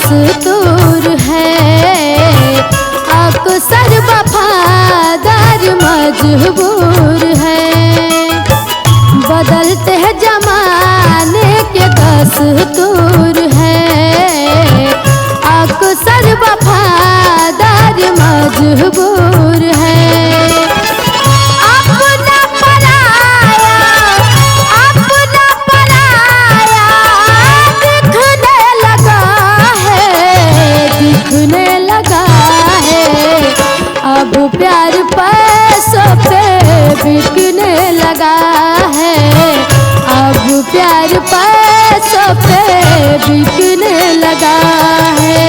दस्तूर है, अक्सर वफादार मजबूर है। बदलते हैं जमाने के दस्तूर है, अक्सर वफादार मजबूर है। अपना पराया दिखने लगा है, अब प्यार पैसों पे बिकने लगा है, अब प्यार पैसों पे बिकने लगा है।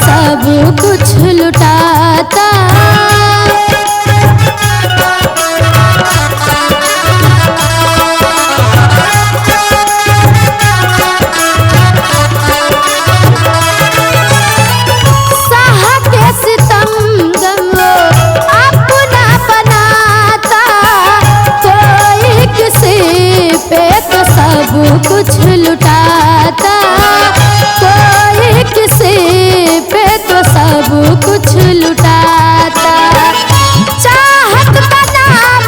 सब कुछ लुटाता, साहा के सितम गम अपना बनाता, कोई किसी पे तो सब कुछ लुटाता, कोई किसी पे तो सब कुछ लुटाता। चाहत का नाम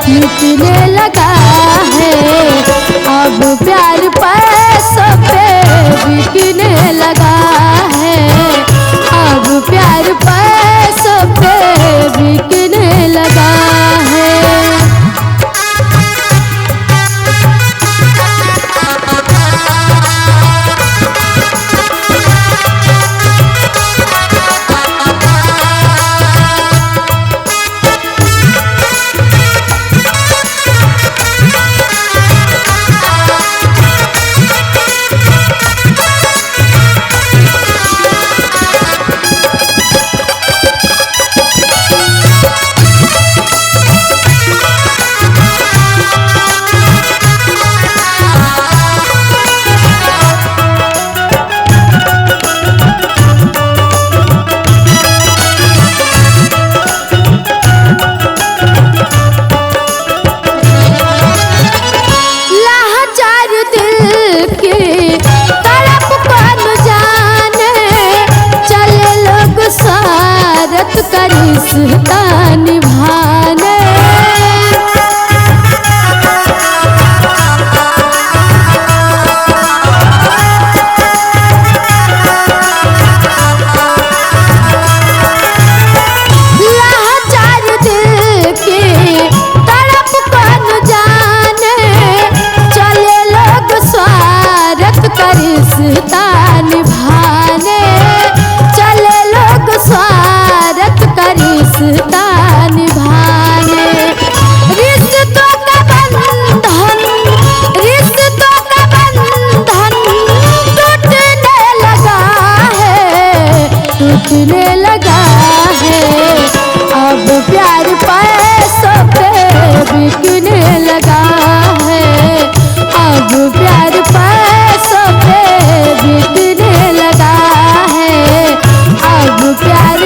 मिटने लगा है, अब प्यार पैसों पे बिकने लगा है, अब प्यार पैसों पे बिकने लगा है। रिश्ता निभाने लाचार दिल की तड़प कौन जाने, चले लोग स्वार्थ का रिश्ता निभाने, चले लोग स्वार्थ का रिश्ता निभाने। रिश्तों का बंधन टूटने लगा है, अब प्यार पैसों पे बिकने लगा है, अब प्यार पैसों पे बिकने लगा है, अब प्यार